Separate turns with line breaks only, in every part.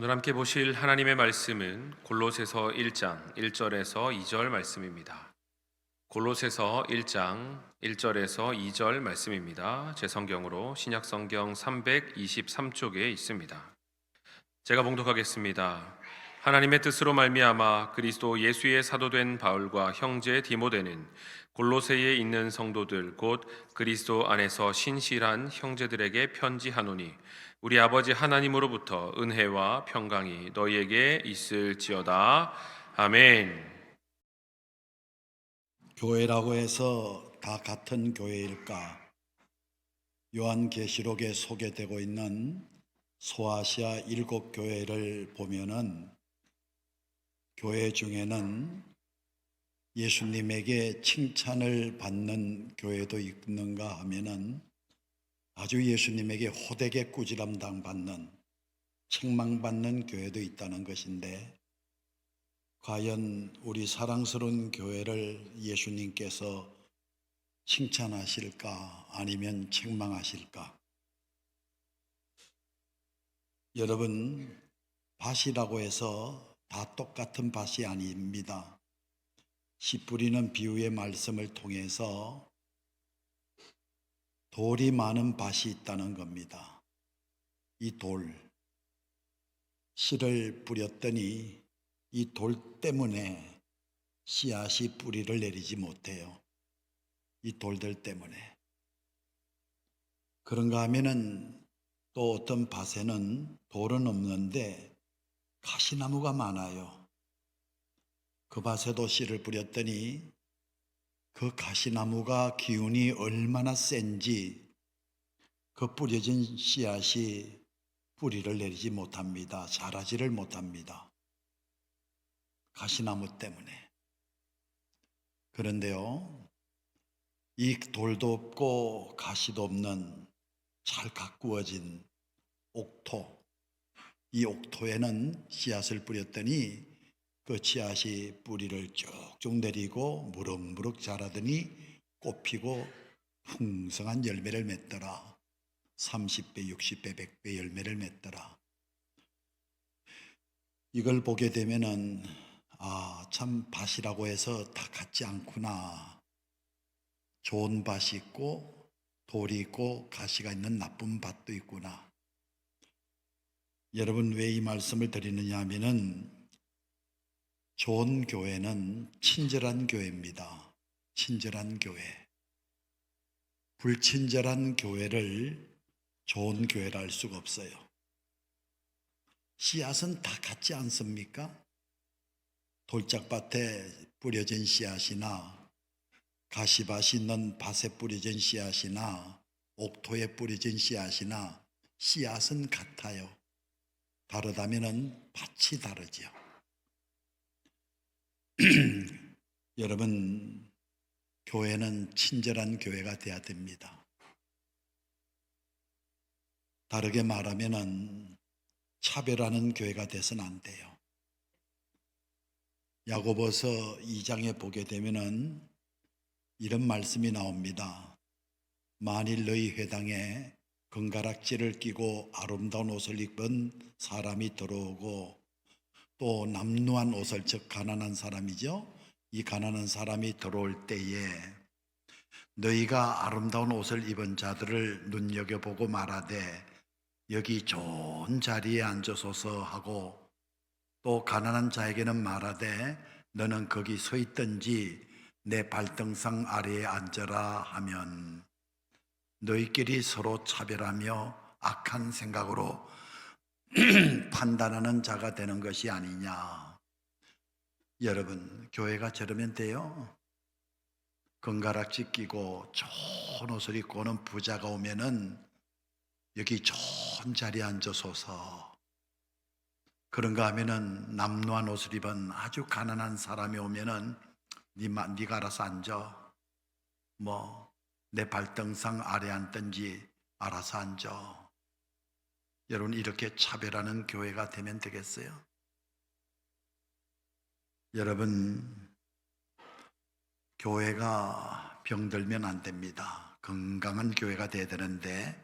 오늘 함께 보실 하나님의 말씀은 골로새서 1장 1절에서 2절 말씀입니다. 골로새서 1장 1절에서 2절 말씀입니다. 제 성경으로 신약성경 323쪽에 있습니다. 제가 봉독하겠습니다. 하나님의 뜻으로 말미암아 그리스도 예수의 사도된 바울과 형제 디모데는 골로새에 있는 성도들 곧 그리스도 안에서 신실한 형제들에게 편지하노니 우리 아버지 하나님으로부터 은혜와 평강이 너희에게 있을지어다. 아멘.
교회라고 해서 다 같은 교회일까? 요한계시록에 소개되고 있는 소아시아 7교회를 보면은 교회 중에는 예수님에게 칭찬을 받는 교회도 있는가 하면은 아주 예수님에게 호되게 꾸지람 당받는 책망받는 교회도 있다는 것인데, 과연 우리 사랑스러운 교회를 예수님께서 칭찬하실까 아니면 책망하실까? 여러분, 밭이라고 해서 다 똑같은 밭이 아닙니다. 씨 뿌리는 비유의 말씀을 통해서 돌이 많은 밭이 있다는 겁니다. 이 돌, 씨를 뿌렸더니 이 돌 때문에 씨앗이 뿌리를 내리지 못해요. 이 돌들 때문에. 그런가 하면은 또 어떤 밭에는 돌은 없는데 가시나무가 많아요. 그 밭에도 씨를 뿌렸더니 그 가시나무가 기운이 얼마나 센지 그 뿌려진 씨앗이 뿌리를 내리지 못합니다. 자라지를 못합니다. 가시나무 때문에. 그런데요, 이 돌도 없고 가시도 없는 잘 가꾸어진 옥토, 이 옥토에는 씨앗을 뿌렸더니 그 씨앗이 뿌리를 쭉쭉 내리고 무럭무럭 자라더니 꽃피고 풍성한 열매를 맺더라. 30배, 60배, 100배 열매를 맺더라. 이걸 보게 되면은 참 밭이라고 해서 다 같지 않구나. 좋은 밭이 있고 돌이 있고 가시가 있는 나쁜 밭도 있구나. 여러분, 왜 이 말씀을 드리느냐 하면은 좋은 교회는 친절한 교회입니다. 친절한 교회. 불친절한 교회를 좋은 교회라 할 수가 없어요. 씨앗은 다 같지 않습니까? 돌짝밭에 뿌려진 씨앗이나 가시밭이 있는 밭에 뿌려진 씨앗이나 옥토에 뿌려진 씨앗이나 씨앗은 같아요. 다르다면은 밭이 다르죠. 여러분, 교회는 친절한 교회가 돼야 됩니다. 다르게 말하면은 차별하는 교회가 돼서는 안 돼요. 야고보서 2장에 보게 되면은 이런 말씀이 나옵니다. 만일 너희 회당에 금가락지를 끼고 아름다운 옷을 입은 사람이 들어오고 또 남루한 옷을, 즉 가난한 사람이죠. 이 가난한 사람이 들어올 때에 너희가 아름다운 옷을 입은 자들을 눈여겨보고 말하되 여기 좋은 자리에 앉으소서 하고, 또 가난한 자에게는 말하되 너는 거기 서 있든지 내 발등상 아래에 앉아라 하면 너희끼리 서로 차별하며 악한 생각으로 판단하는 자가 되는 것이 아니냐. 여러분, 교회가 저러면 돼요? 금가락지 끼고 좋은 옷을 입고 오는 부자가 오면은 여기 좋은 자리에 앉으소서. 그런가 하면은 남루한 옷을 입은 아주 가난한 사람이 오면은 네가 알아서 앉아. 내 발등상 아래 앉든지 알아서 앉아. 여러분, 이렇게 차별하는 교회가 되면 되겠어요? 여러분, 교회가 병들면 안 됩니다. 건강한 교회가 돼야 되는데,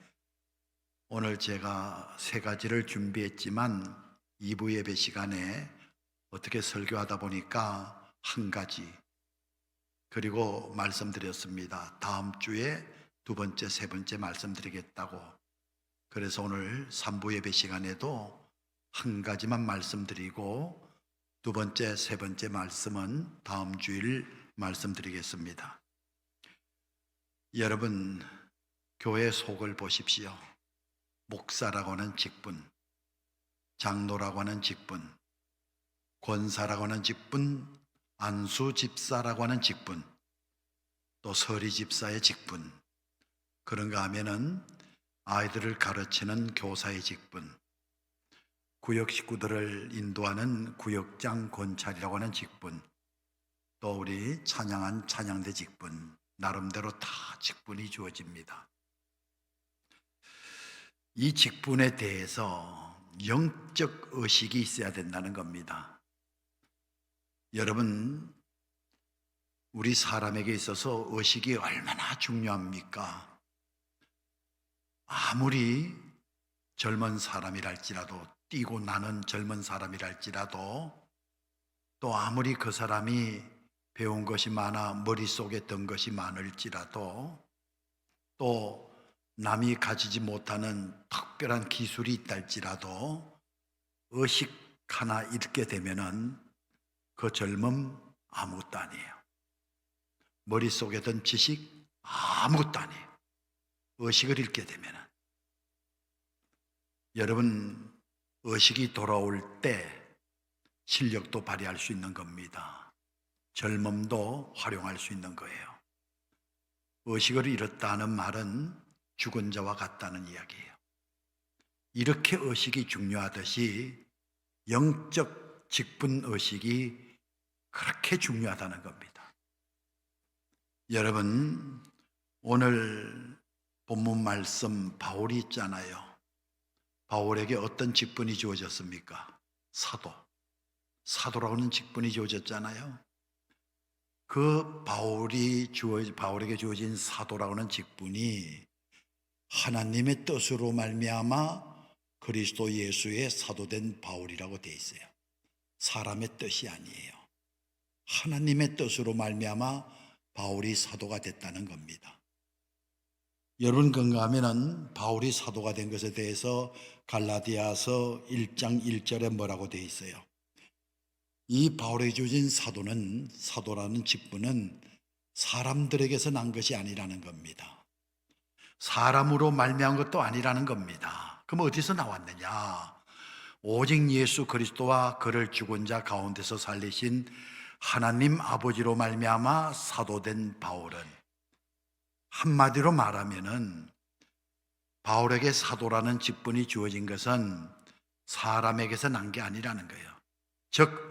오늘 제가 3가지를 준비했지만 2부 예배 시간에 어떻게 설교하다 보니까 한 가지, 그리고 말씀드렸습니다. 다음 주에 두 번째, 세 번째 말씀드리겠다고. 그래서 오늘 3부 예배 시간에도 한 가지만 말씀드리고 두 번째, 세 번째 말씀은 다음 주일 말씀드리겠습니다. 여러분, 교회 속을 보십시오. 목사라고 하는 직분, 장로라고 하는 직분, 권사라고 하는 직분, 안수 집사라고 하는 직분, 또 서리 집사의 직분, 그런가 하면은 아이들을 가르치는 교사의 직분, 구역 식구들을 인도하는 구역장 권찰이라고 하는 직분, 또 우리 찬양한 찬양대 직분, 나름대로 다 직분이 주어집니다. 이 직분에 대해서 영적 의식이 있어야 된다는 겁니다. 여러분, 우리 사람에게 있어서 의식이 얼마나 중요합니까? 아무리 젊은 사람이랄지라도, 뛰고 나는 젊은 사람이랄지라도, 또 아무리 그 사람이 배운 것이 많아 머릿속에 든 것이 많을지라도, 또 남이 가지지 못하는 특별한 기술이 있다 할지라도 의식 하나 잃게 되면은 그 젊음 아무것도 아니에요. 머릿속에 든 지식 아무것도 아니에요. 의식을 잃게 되면은. 여러분, 의식이 돌아올 때 실력도 발휘할 수 있는 겁니다. 젊음도 활용할 수 있는 거예요. 의식을 잃었다는 말은 죽은 자와 같다는 이야기예요. 이렇게 의식이 중요하듯이 영적 직분 의식이 그렇게 중요하다는 겁니다. 여러분, 오늘 본문 말씀 바울이 있잖아요. 바울에게 어떤 직분이 주어졌습니까? 사도라고 하는 직분이 주어졌잖아요. 그 바울에게 주어진 사도라고 하는 직분이 하나님의 뜻으로 말미암아 그리스도 예수의 사도된 바울이라고 되어 있어요. 사람의 뜻이 아니에요. 하나님의 뜻으로 말미암아 바울이 사도가 됐다는 겁니다. 여러분, 건강하면 바울이 사도가 된 것에 대해서 갈라디아서 1장 1절에 뭐라고 되어 있어요? 이 바울에게 주어진 사도라는 직분은 사람들에게서 난 것이 아니라는 겁니다. 사람으로 말미암은 것도 아니라는 겁니다. 그럼 어디서 나왔느냐? 오직 예수 그리스도와 그를 죽은 자 가운데서 살리신 하나님 아버지로 말미암아 사도된 바울은, 한마디로 말하면은 바울에게 사도라는 직분이 주어진 것은 사람에게서 난 게 아니라는 거예요. 즉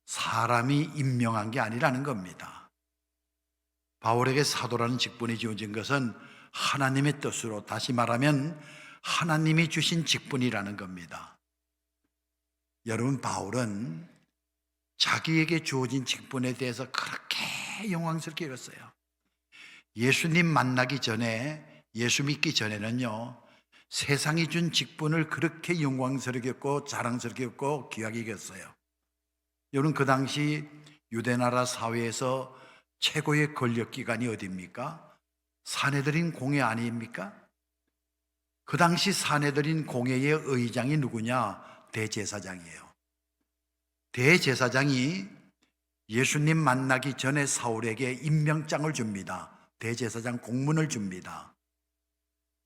사람이 임명한 게 아니라는 겁니다. 바울에게 사도라는 직분이 주어진 것은 하나님의 뜻으로, 다시 말하면 하나님이 주신 직분이라는 겁니다. 여러분, 바울은 자기에게 주어진 직분에 대해서 그렇게 영광스럽게 읽었어요. 예수님 만나기 전에, 예수 믿기 전에는요, 세상이 준 직분을 그렇게 영광스럽게 했고 자랑스럽게 했고 귀하게 여겼어요. 여러분, 그 당시 유대나라 사회에서 최고의 권력기관이 어디입니까? 사내들인 공회 아닙니까? 그 당시 사내들인 공회의 의장이 누구냐? 대제사장이에요. 대제사장이 예수님 만나기 전에 사울에게 임명장을 줍니다. 대제사장 공문을 줍니다.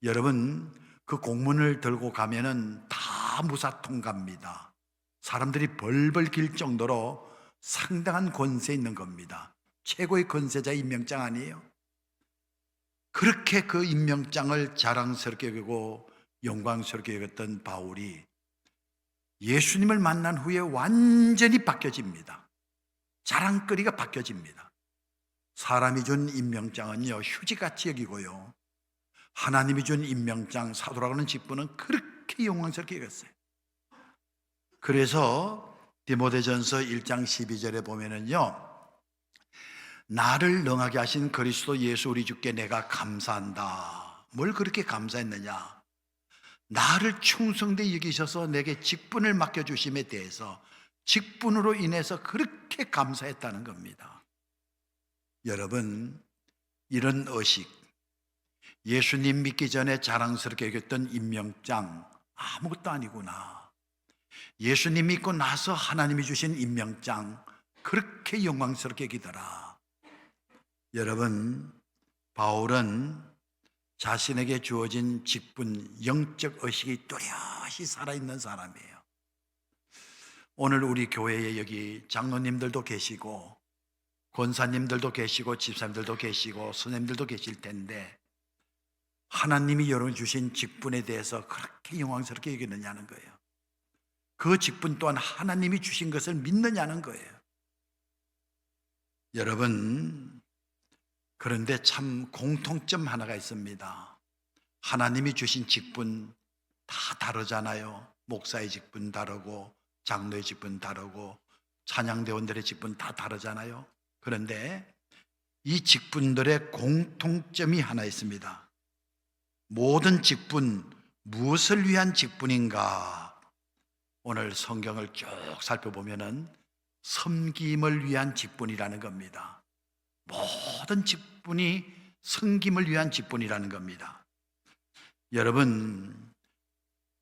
여러분, 그 공문을 들고 가면은 다 무사통갑니다. 사람들이 벌벌 길 정도로 상당한 권세 있는 겁니다. 최고의 권세자 임명장 아니에요? 그렇게 그 임명장을 자랑스럽게 여기고 영광스럽게 여겼던 바울이 예수님을 만난 후에 완전히 바뀌어집니다. 자랑거리가 바뀌어집니다. 사람이 준 임명장은요, 휴지같이 여기고요, 하나님이 준 임명장, 사도라고 하는 직분은 그렇게 영광스럽게 여겼어요. 그래서 디모데전서 1장 12절에 보면은요, 나를 능하게 하신 그리스도 예수 우리 주께 내가 감사한다. 뭘 그렇게 감사했느냐? 나를 충성되게 여기셔서 내게 직분을 맡겨주심에 대해서 직분으로 인해서 그렇게 감사했다는 겁니다. 여러분, 이런 의식, 예수님 믿기 전에 자랑스럽게 여겼던 임명장 아무것도 아니구나. 예수님 믿고 나서 하나님이 주신 임명장 그렇게 영광스럽게 여기더라. 여러분, 바울은 자신에게 주어진 직분, 영적 의식이 뚜렷이 살아있는 사람이에요. 오늘 우리 교회에 여기 장로님들도 계시고 권사님들도 계시고 집사님들도 계시고 선생님들도 계실 텐데 하나님이 여러분 주신 직분에 대해서 그렇게 영광스럽게 여기느냐는 거예요. 그 직분 또한 하나님이 주신 것을 믿느냐는 거예요. 여러분, 그런데 참 공통점 하나가 있습니다. 하나님이 주신 직분 다 다르잖아요. 목사의 직분 다르고 장로의 직분 다르고 찬양대원들의 직분 다 다르잖아요. 그런데 이 직분들의 공통점이 하나 있습니다. 모든 직분, 무엇을 위한 직분인가? 오늘 성경을 쭉 살펴보면은 섬김을 위한 직분이라는 겁니다. 모든 직분이 섬김을 위한 직분이라는 겁니다. 여러분,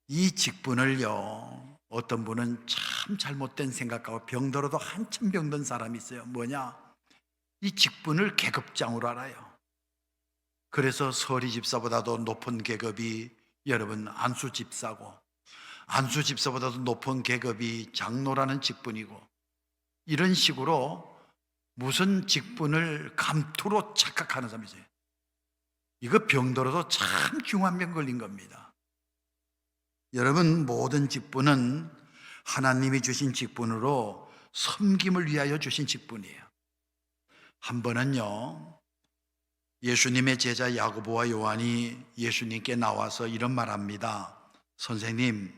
이 직분을요, 어떤 분은 참 잘못된 생각하고 병들어도 한참 병든 사람이 있어요. 뭐냐? 이 직분을 계급장으로 알아요. 그래서 서리 집사보다도 높은 계급이 여러분 안수 집사고, 안수 집사보다도 높은 계급이 장로라는 직분이고, 이런 식으로 무슨 직분을 감투로 착각하는 사람이 있어요. 이거 병들어도 참 중한 병 걸린 겁니다. 여러분, 모든 직분은 하나님이 주신 직분으로 섬김을 위하여 주신 직분이에요. 한 번은요, 예수님의 제자 야고보와 요한이 예수님께 나와서 이런 말합니다. 선생님,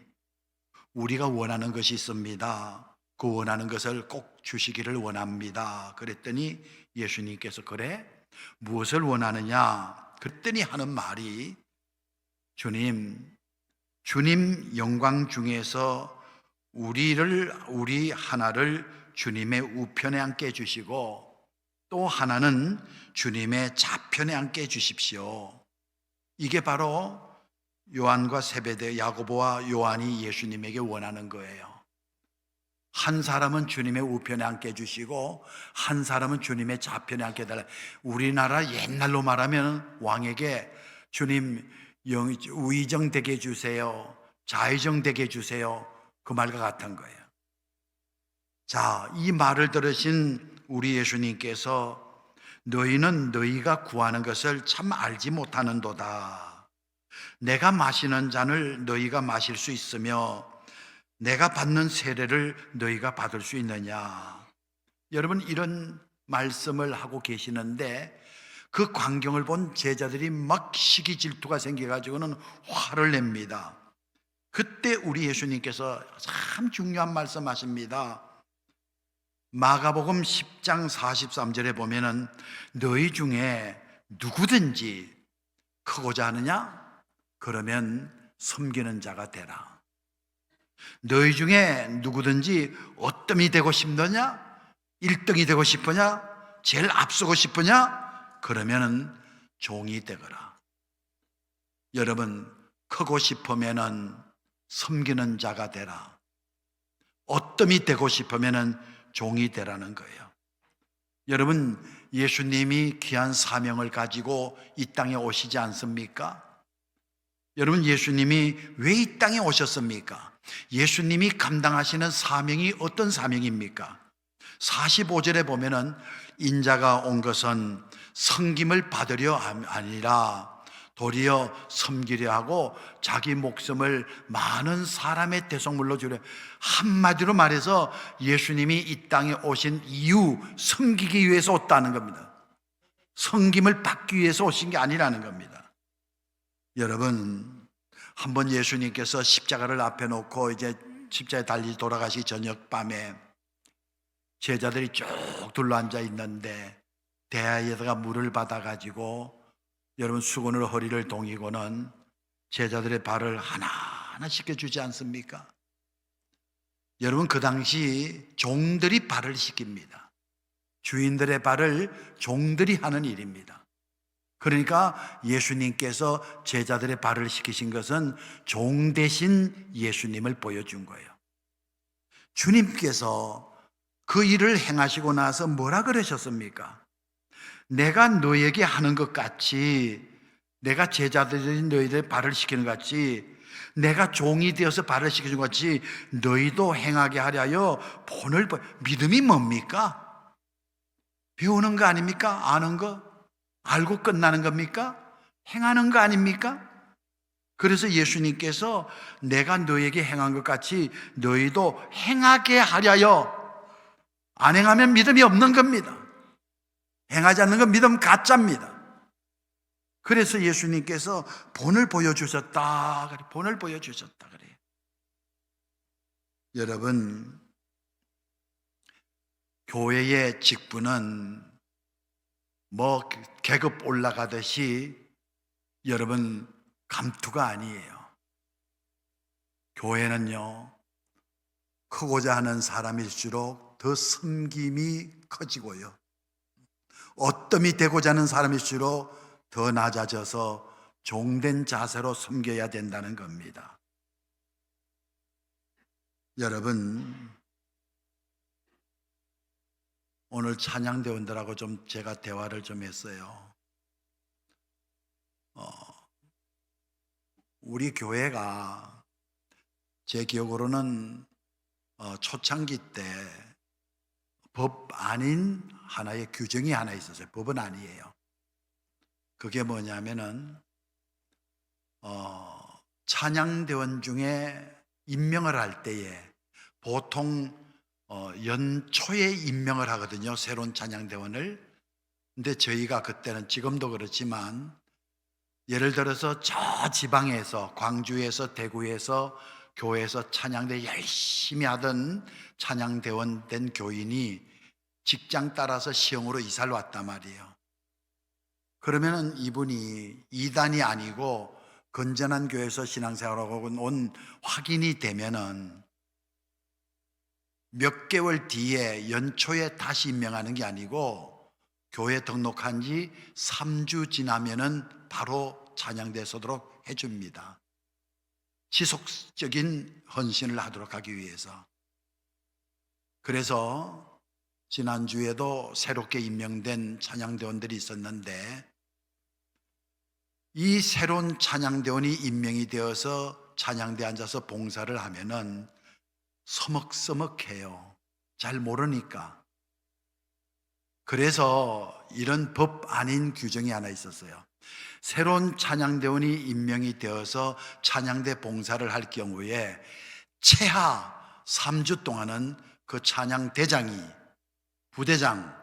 우리가 원하는 것이 있습니다. 그 원하는 것을 꼭 주시기를 원합니다. 그랬더니 예수님께서 그래? 무엇을 원하느냐? 그랬더니 하는 말이 주님 영광 중에서 우리 하나를 주님의 우편에 앉게 해주시고 또 하나는 주님의 좌편에 앉게 해주십시오. 이게 바로 요한과 세베대, 야고보와 요한이 예수님에게 원하는 거예요. 한 사람은 주님의 우편에 앉게 해주시고 한 사람은 주님의 좌편에 앉게 해달라. 우리나라 옛날로 말하면 왕에게 주님 우의정되게 해주세요, 좌의정되게 해주세요, 그 말과 같은 거예요. 자, 이 말을 들으신 우리 예수님께서 너희는 너희가 구하는 것을 참 알지 못하는도다. 내가 마시는 잔을 너희가 마실 수 있으며 내가 받는 세례를 너희가 받을 수 있느냐. 여러분, 이런 말씀을 하고 계시는데 그 광경을 본 제자들이 막 시기 질투가 생겨가지고는 화를 냅니다. 그때 우리 예수님께서 참 중요한 말씀하십니다. 마가복음 10장 43절에 보면은 너희 중에 누구든지 크고자 하느냐? 그러면 섬기는 자가 되라. 너희 중에 누구든지 어뜸이 되고 싶느냐? 1등이 되고 싶으냐? 제일 앞서고 싶으냐? 그러면은 종이 되거라. 여러분, 크고 싶으면은 섬기는 자가 되라. 어뜸이 되고 싶으면은 종이 되라는 거예요. 여러분, 예수님이 귀한 사명을 가지고 이 땅에 오시지 않습니까? 여러분, 예수님이 왜 이 땅에 오셨습니까? 예수님이 감당하시는 사명이 어떤 사명입니까? 45절에 보면은 인자가 온 것은 섬김을 받으려 아니라 도리어 섬기려 하고 자기 목숨을 많은 사람의 대속물로 주려. 한마디로 말해서 예수님이 이 땅에 오신 이유, 섬기기 위해서 왔다는 겁니다. 섬김을 받기 위해서 오신 게 아니라는 겁니다. 여러분, 한번 예수님께서 십자가를 앞에 놓고 이제 십자가에 달리 돌아가시 저녁 밤에 제자들이 쭉 둘러앉아 있는데 대야에다가 물을 받아가지고 여러분 수건으로 허리를 동이고는 제자들의 발을 하나하나 씻겨주지 않습니까? 여러분, 그 당시 종들이 발을 씻깁니다. 주인들의 발을 종들이 하는 일입니다. 그러니까 예수님께서 제자들의 발을 씻기신 것은 종 대신 예수님을 보여준 거예요. 주님께서 그 일을 행하시고 나서 뭐라 그러셨습니까? 내가 너에게 하는 것 같이, 내가 제자들이 너희들 발을 씻기는 것 같이, 내가 종이 되어서 발을 씻겨준 것 같이 너희도 행하게 하려 하여 본을 믿음이 뭡니까? 배우는 거 아닙니까? 아는 거? 알고 끝나는 겁니까? 행하는 거 아닙니까? 그래서 예수님께서 내가 너에게 행한 것 같이 너희도 행하게 하려여. 안 행하면 믿음이 없는 겁니다. 행하지 않는 건 믿음 가짜입니다. 그래서 예수님께서 본을 보여주셨다. 본을 보여주셨다 그래요. 여러분, 교회의 직분은 뭐 계급 올라가듯이 여러분 감투가 아니에요. 교회는요, 크고자 하는 사람일수록 더 섬김이 커지고요, 어뜸이 되고자 하는 사람일수록 더 낮아져서 종된 자세로 섬겨야 된다는 겁니다. 여러분, 오늘 찬양대원들하고 좀 제가 대화를 좀 했어요. 우리 교회가 제 기억으로는 초창기 때 법 아닌 하나의 규정이 하나 있었어요. 법은 아니에요. 그게 뭐냐면은 찬양대원 중에 임명을 할 때에 보통 연초에 임명을 하거든요. 새로운 찬양대원을. 근데 저희가 그때는, 지금도 그렇지만, 예를 들어서 저 지방에서, 광주에서, 대구에서, 교회에서 찬양대 열심히 하던 찬양대원 된 교인이 직장 따라서 시흥으로 이사를 왔단 말이에요. 그러면은 이분이 이단이 아니고 건전한 교회에서 신앙생활하고 온 확인이 되면은 몇 개월 뒤에 연초에 다시 임명하는 게 아니고 교회 등록한 지 3주 지나면은 바로 찬양대에 서도록 해줍니다. 지속적인 헌신을 하도록 하기 위해서. 그래서 지난주에도 새롭게 임명된 찬양대원들이 있었는데, 이 새로운 찬양대원이 임명이 되어서 찬양대에 앉아서 봉사를 하면은 서먹서먹해요. 잘 모르니까. 그래서 이런 법 아닌 규정이 하나 있었어요. 새로운 찬양대원이 임명이 되어서 찬양대 봉사를 할 경우에 최하 3주 동안은 그 찬양대장이, 부대장,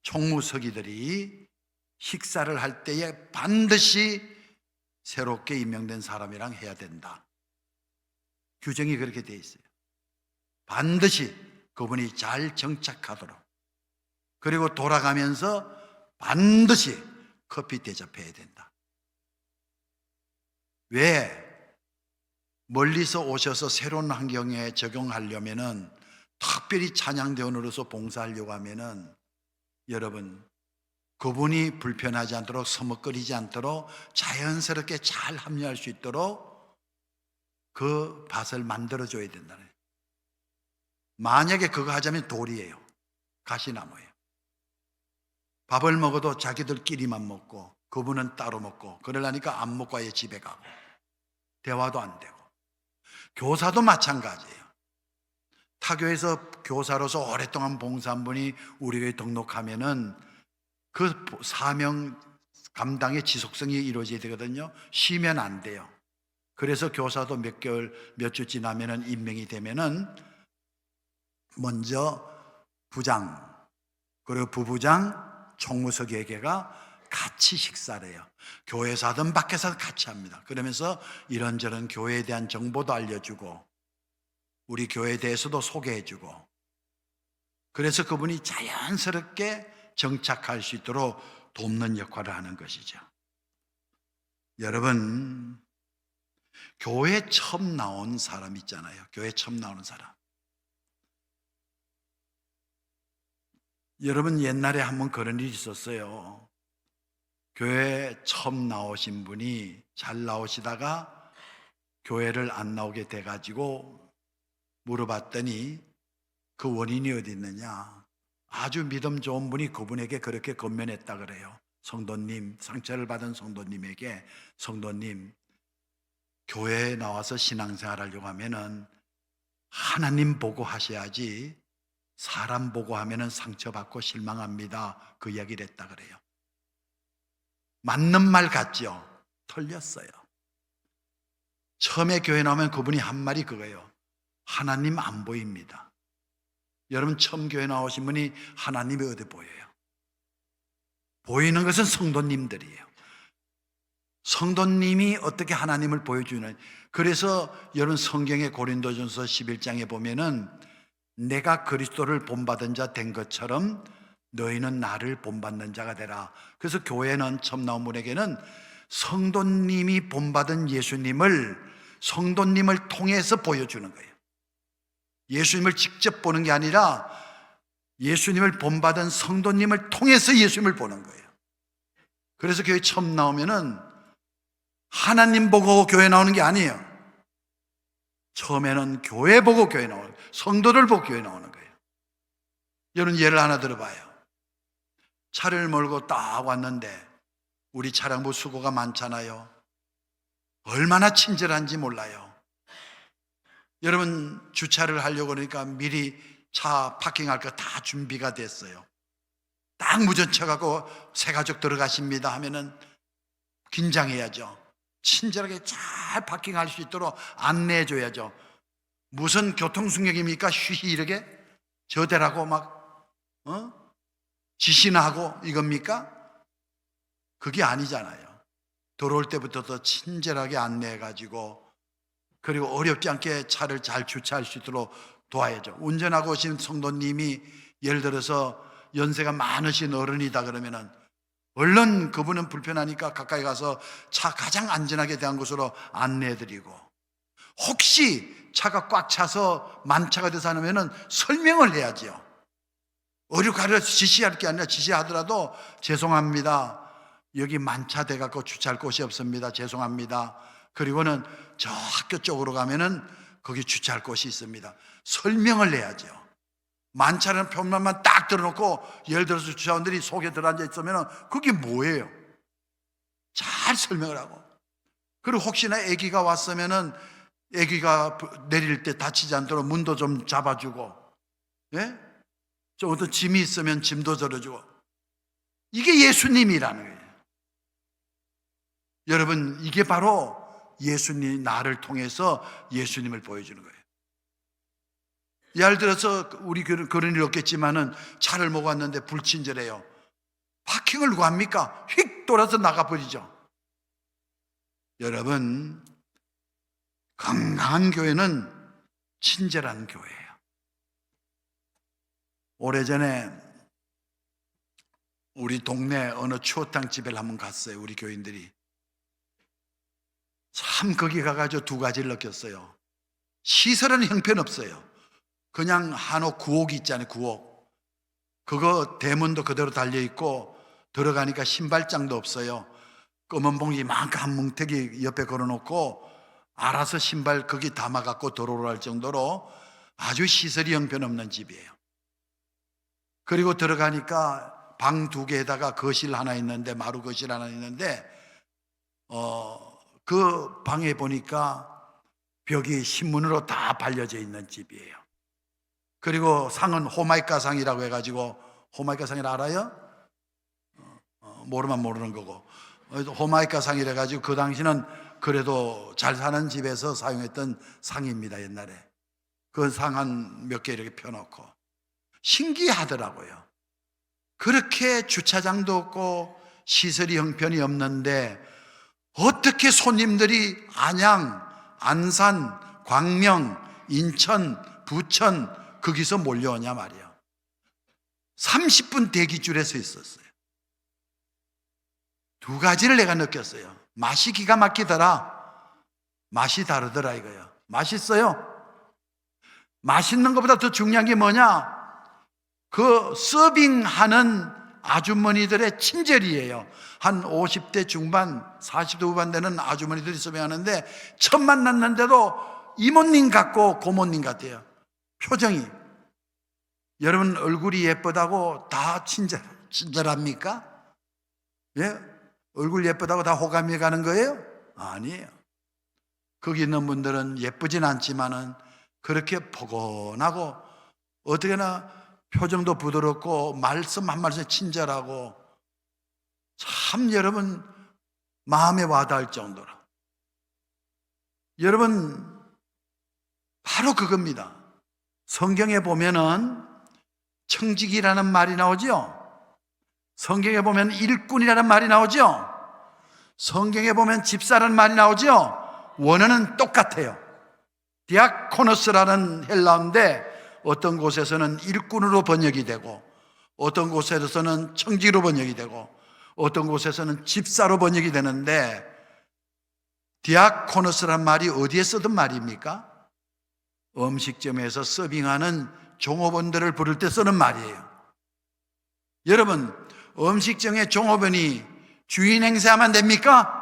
총무서기들이 식사를 할 때에 반드시 새롭게 임명된 사람이랑 해야 된다. 규정이 그렇게 되어 있어요. 반드시 그분이 잘 정착하도록. 그리고 돌아가면서 반드시 커피 대접해야 된다. 왜? 멀리서 오셔서 새로운 환경에 적용하려면은, 특별히 찬양대원으로서 봉사하려고 하면은, 여러분, 그분이 불편하지 않도록, 서먹거리지 않도록 자연스럽게 잘 합류할 수 있도록 그 밭을 만들어줘야 된다는 거예요. 만약에 그거 하자면 돌이에요. 가시나무예요. 밥을 먹어도 자기들끼리만 먹고 그분은 따로 먹고, 그러려니까 안 먹고 아예 집에 가고 대화도 안 되고. 교사도 마찬가지예요. 타교에서 교사로서 오랫동안 봉사한 분이 우리 교회에 등록하면은 그 사명 감당의 지속성이 이루어져야 되거든요. 쉬면 안 돼요. 그래서 교사도 몇 개월, 몇 주 지나면은 임명이 되면은 먼저 부장, 그리고 부부장, 총무서기에게가 같이 식사를 해요. 교회에서 하든 밖에서 같이 합니다. 그러면서 이런저런 교회에 대한 정보도 알려주고 우리 교회에 대해서도 소개해주고, 그래서 그분이 자연스럽게 정착할 수 있도록 돕는 역할을 하는 것이죠. 여러분, 교회 처음 나온 사람 있잖아요. 교회 처음 나오는 사람. 여러분, 옛날에 한번 그런 일이 있었어요. 교회 처음 나오신 분이 잘 나오시다가 교회를 안 나오게 돼가지고 물어봤더니 그 원인이 어디 있느냐. 아주 믿음 좋은 분이 그분에게 그렇게 권면했다 그래요. 성도님, 상처를 받은 성도님에게, 성도님, 교회에 나와서 신앙생활 하려고 하면은 하나님 보고 하셔야지 사람 보고 하면은 상처받고 실망합니다. 그 이야기를 했다 그래요. 맞는 말 같죠? 틀렸어요. 처음에 교회 나오면 그분이 한 말이 그거예요. 하나님 안 보입니다. 여러분, 처음 교회 나오신 분이 하나님이 어디 보여요? 보이는 것은 성도님들이에요. 성도님이 어떻게 하나님을 보여주는. 그래서 여러분, 성경의 고린도전서 11장에 보면은 내가 그리스도를 본받은 자 된 것처럼 너희는 나를 본받는 자가 되라. 그래서 교회는 처음 나온 분에게는 성도님이 본받은 성도님을 통해서 보여주는 거예요. 예수님을 직접 보는 게 아니라 예수님을 본받은 성도님을 통해서 예수님을 보는 거예요. 그래서 교회 처음 나오면은 하나님 보고 교회 나오는 게 아니에요. 처음에는 교회 보고 교회 나오는 거예요. 성도를 보고 교회 나오는 거예요. 여러분, 예를 하나 들어봐요. 차를 몰고 딱 왔는데 우리 차량부 수고가 많잖아요. 얼마나 친절한지 몰라요. 여러분, 주차를 하려고 그러니까 미리 차 파킹할 거 다 준비가 됐어요. 딱 무전쳐갖고 새 가족 들어가십니다 하면은 긴장해야죠. 친절하게 잘 파킹할 수 있도록 안내해 줘야죠. 무슨 교통승격입니까? 쉬시 이렇게 저대라고 막 지시나 하고 이겁니까? 그게 아니잖아요. 들어올 때부터 더 친절하게 안내해가지고, 그리고 어렵지 않게 차를 잘 주차할 수 있도록 도와야죠. 운전하고 오신 성도님이 예를 들어서 연세가 많으신 어른이다 그러면은 얼른 그분은 불편하니까 가까이 가서 차 가장 안전하게 대한 곳으로 안내해드리고, 혹시 차가 꽉 차서 만차가 돼서 하면은 설명을 해야죠. 어렵게 지시할 게 아니라 지시하더라도 죄송합니다. 여기 만차 돼갖고 주차할 곳이 없습니다. 죄송합니다. 그리고는 저 학교 쪽으로 가면은 거기 주차할 곳이 있습니다. 설명을 해야죠. 만차라는 표만만 딱 들어놓고 예를 들어서 주차원들이 속에 들어앉아 있으면 그게 뭐예요? 잘 설명을 하고, 그리고 혹시나 아기가 왔으면은 아기가 내릴 때 다치지 않도록 문도 좀 잡아주고, 예? 좀 어떤 짐이 있으면 짐도 들어주고. 이게 예수님이라는 거예요. 여러분, 이게 바로 예수님, 나를 통해서 예수님을 보여주는 거예요. 예를 들어서 우리 그런 일 없겠지만은 차를 몰고 왔는데 불친절해요. 파킹을 누가 합니까? 휙 돌아서 나가버리죠. 여러분, 건강한 교회는 친절한 교회예요. 오래전에 우리 동네 어느 추어탕 집에 한번 갔어요. 우리 교인들이. 참 거기 가가지고 두 가지를 느꼈어요. 시설은 형편없어요. 그냥 한옥 구옥이 있잖아요. 구옥. 그거 대문도 그대로 달려있고 들어가니까 신발장도 없어요. 검은 봉지 만큼 한 뭉태기 옆에 걸어놓고 알아서 신발 거기 담아갖고 들어오라 할 정도로 아주 시설이 형편없는 집이에요. 그리고 들어가니까 방 두 개에다가 거실 하나 있는데, 마루 거실 하나 있는데 그 방에 보니까 벽이 신문으로 다 발려져 있는 집이에요. 그리고 상은 호마이카 상이라고 해가지고, 호마이카 상이라 알아요? 모르면 모르는 거고, 호마이카 상이라 가지고 그 당시는 그래도 잘 사는 집에서 사용했던 상입니다. 옛날에 그 상 한 몇 개 이렇게 펴놓고. 신기하더라고요. 그렇게 주차장도 없고 시설이 형편이 없는데 어떻게 손님들이 안양, 안산, 광명, 인천, 부천 거기서 몰려오냐 말이야. 30분 대기줄에 서 있었어요. 두 가지를 내가 느꼈어요. 맛이 기가 막히더라. 맛이 다르더라 이거예요. 맛있어요. 맛있는 것보다 더 중요한 게 뭐냐? 그 서빙하는 아주머니들의 친절이에요. 한 50대 중반, 40대 후반 되는 아주머니들이 서빙하는데 처음 만났는데도 이모님 같고 고모님 같아요. 표정이. 여러분 얼굴이 예쁘다고 다 친절합니까? 예? 얼굴 예쁘다고 다 호감이 가는 거예요? 아니에요. 거기 있는 분들은 예쁘진 않지만은 그렇게 포근하고 어떻게나 표정도 부드럽고 말씀 한 말씀 친절하고 참 여러분 마음에 와닿을 정도로. 여러분 바로 그겁니다. 성경에 보면은 청직이라는 말이 나오죠. 성경에 보면 일꾼이라는 말이 나오죠. 성경에 보면 집사라는 말이 나오죠. 원어는 똑같아요. 디아코노스라는 헬라어인데 어떤 곳에서는 일꾼으로 번역이 되고 어떤 곳에서는 청지로 번역이 되고 어떤 곳에서는 집사로 번역이 되는데 디아코노스란 말이 어디에 쓰던 말입니까? 음식점에서 서빙하는 종업원들을 부를 때 쓰는 말이에요. 여러분 음식점의 종업원이 주인 행세하면 됩니까?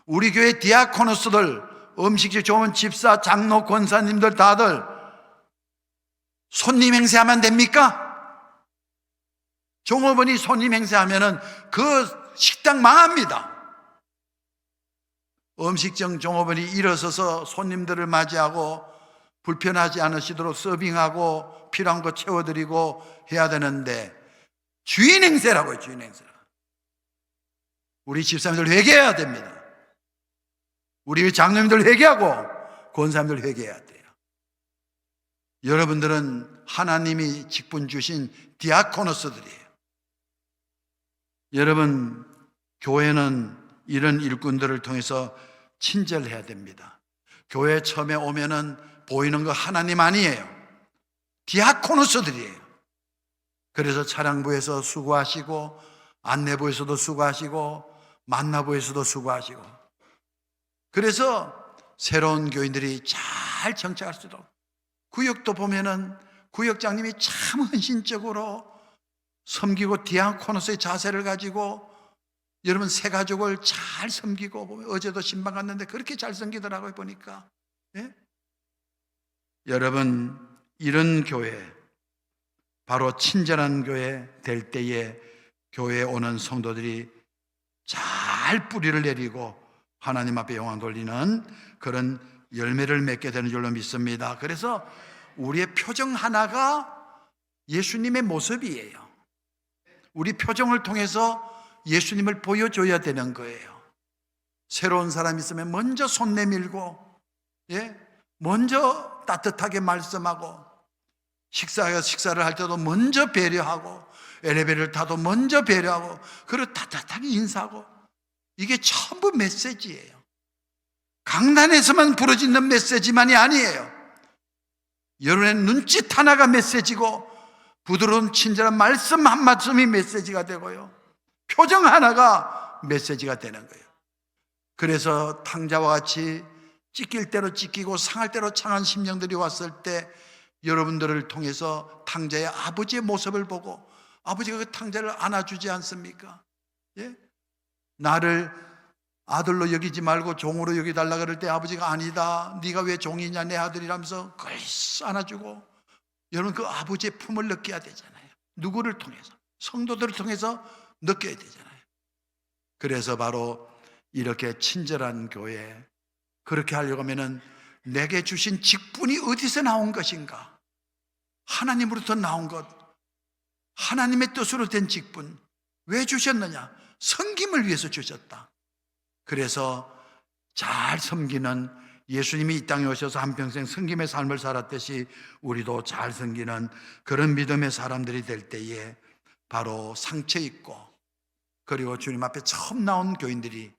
우리 교회 디아코노스들, 음식점 종업원, 집사, 장로, 권사님들 다들 손님 행세하면 됩니까? 종업원이 손님 행세하면은 그 식당 망합니다. 음식점 종업원이 일어서서 손님들을 맞이하고 불편하지 않으시도록 서빙하고 필요한 거 채워드리고 해야 되는데 주인 행세라고요. 주인 행세. 우리 집사님들 회개해야 됩니다. 우리 장로님들 회개하고 권사님들 회개해야 돼요. 여러분들은 하나님이 직분 주신 디아코노스들이에요. 여러분 교회는 이런 일꾼들을 통해서 친절해야 됩니다. 교회 처음에 오면은 보이는 거 하나님 아니에요. 디아코노스들이에요. 그래서 차량부에서 수고하시고 안내부에서도 수고하시고 만나부에서도 수고하시고 그래서 새로운 교인들이 잘 정착할 수 있도록 구역도 보면은 구역장님이 참 헌신적으로 섬기고 디아코노스의 자세를 가지고 여러분 새 가족을 잘 섬기고 보면 어제도 신방 갔는데 그렇게 잘 섬기더라고요 보니까. 예? 여러분 이런 교회 바로 친절한 교회 될 때에 교회에 오는 성도들이 잘 뿌리를 내리고 하나님 앞에 영광 돌리는 그런 열매를 맺게 되는 줄로 믿습니다. 그래서 우리의 표정 하나가 예수님의 모습이에요. 우리 표정을 통해서 예수님을 보여줘야 되는 거예요. 새로운 사람 있으면 먼저 손 내밀고, 예? 먼저 따뜻하게 말씀하고, 식사를 할 때도 먼저 배려하고, 엘리베이터를 타도 먼저 배려하고, 그리고 따뜻하게 인사하고, 이게 전부 메시지예요. 강단에서만 부러지는 메시지만이 아니에요. 여러분의 눈짓 하나가 메시지고, 부드러운 친절한 말씀 한 말씀이 메시지가 되고요. 표정 하나가 메시지가 되는 거예요. 그래서 탕자와 같이 찢길 대로 찢기고 상할 대로 상한 심령들이 왔을 때 여러분들을 통해서 탕자의 아버지의 모습을 보고 아버지가 그 탕자를 안아주지 않습니까? 예? 나를 아들로 여기지 말고 종으로 여기달라 그럴 때 아버지가 아니다, 네가 왜 종이냐 내 아들이라면서 끌스 안아주고 여러분 그 아버지의 품을 느껴야 되잖아요. 누구를 통해서? 성도들을 통해서 느껴야 되잖아요. 그래서 바로 이렇게 친절한 교회, 그렇게 하려고 하면은 내게 주신 직분이 어디서 나온 것인가? 하나님으로부터 나온 것, 하나님의 뜻으로 된 직분. 왜 주셨느냐? 섬김을 위해서 주셨다. 그래서 잘 섬기는, 예수님이 이 땅에 오셔서 한평생 섬김의 삶을 살았듯이 우리도 잘 섬기는 그런 믿음의 사람들이 될 때에 바로 상처 있고, 그리고 주님 앞에 처음 나온 교인들이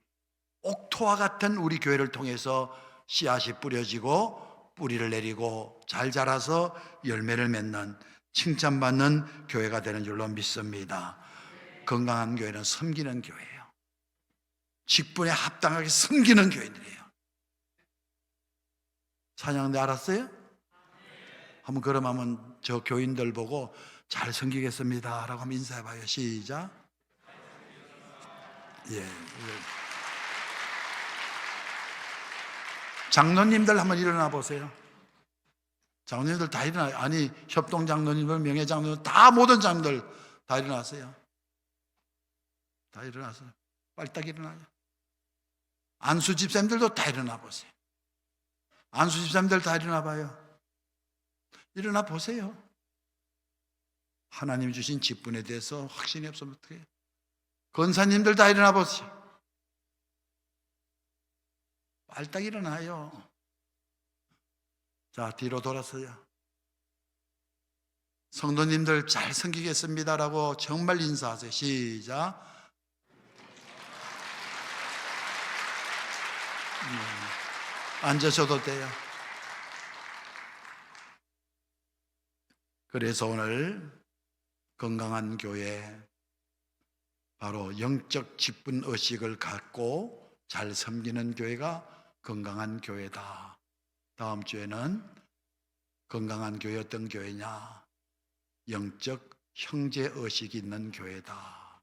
옥토와 같은 우리 교회를 통해서 씨앗이 뿌려지고 뿌리를 내리고 잘 자라서 열매를 맺는, 칭찬받는 교회가 되는 줄로 믿습니다. 건강한 교회는 섬기는 교회예요. 직분에 합당하게 섬기는 교회들이에요. 찬양대 알았어요? 한번 그러면 저 교인들 보고 잘 섬기겠습니다 라고 한번 인사해봐요. 시작. 예. 장로님들 한번 일어나 보세요. 장로님들 다 일어나요. 아니, 협동 장로님들, 명예 장로님들, 다 모든 장로들 다 일어나세요. 다 일어나세요. 빨딱 일어나요. 안수 집사님들도 다 일어나 보세요. 안수 집사님들 다 일어나 봐요. 일어나 보세요. 하나님이 주신 직분에 대해서 확신이 없으면 어떡해요? 권사님들 다 일어나 보세요. 빨딱 일어나요. 자, 뒤로 돌아서요. 성도님들 잘 섬기겠습니다라고 정말 인사하세요. 시작. 앉으셔도 돼요. 그래서 오늘 건강한 교회, 바로 영적 직분 의식을 갖고 잘 섬기는 교회가 건강한 교회다. 다음 주에는 건강한 교회 어떤 교회냐? 영적 형제 의식이 있는 교회다.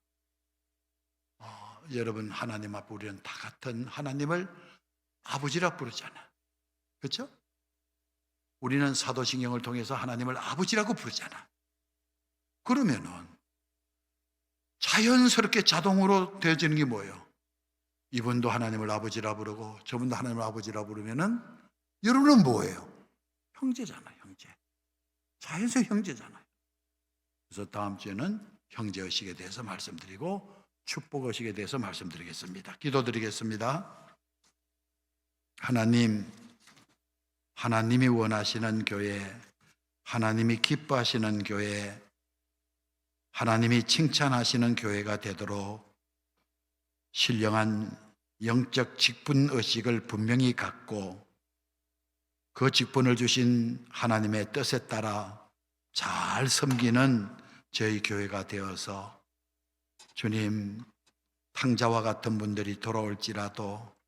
여러분, 하나님 앞에 우리는 다 같은 하나님을 아버지라 부르잖아. 그렇죠? 우리는 사도신경을 통해서 하나님을 아버지라고 부르잖아. 그러면은 자연스럽게 자동으로 되어지는 게 뭐예요? 이분도 하나님을 아버지라 부르고 저분도 하나님을 아버지라 부르면은 여러분은 뭐예요? 형제잖아요. 형제. 자연스럽게 형제잖아요. 그래서 다음 주에는 형제의식에 대해서 말씀드리고 축복의식에 대해서 말씀드리겠습니다. 기도드리겠습니다. 하나님이 원하시는 교회, 하나님이 기뻐하시는 교회, 하나님이 칭찬하시는 교회가 되도록 신령한 영적 직분의식을 분명히 갖고 그 직분을 주신 하나님의 뜻에 따라 잘 섬기는 저희 교회가 되어서 주님, 탕자와 같은 분들이 돌아올지라도,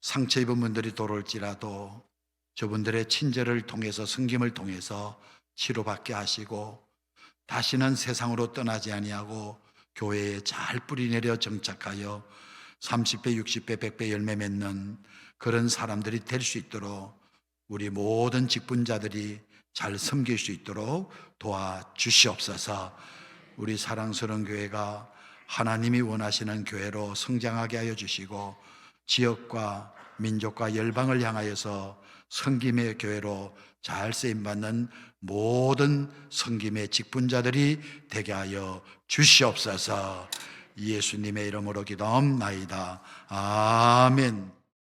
상처 입은 분들이 돌아올지라도 저분들의 친절을 통해서, 섬김을 통해서 치료받게 하시고 다시는 세상으로 떠나지 아니하고 교회에 잘 뿌리내려 정착하여 30배, 60배, 100배 열매 맺는 그런 사람들이 될 수 있도록 우리 모든 직분자들이 잘 섬길 수 있도록 도와주시옵소서. 우리 사랑스러운 교회가 하나님이 원하시는 교회로 성장하게 하여 주시고 지역과 민족과 열방을 향하여서 섬김의 교회로 잘 쓰임받는 모든 섬김의 직분자들이 되게 하여 주시옵소서. 예수님의 이름으로 기도하옵나이다. 아멘.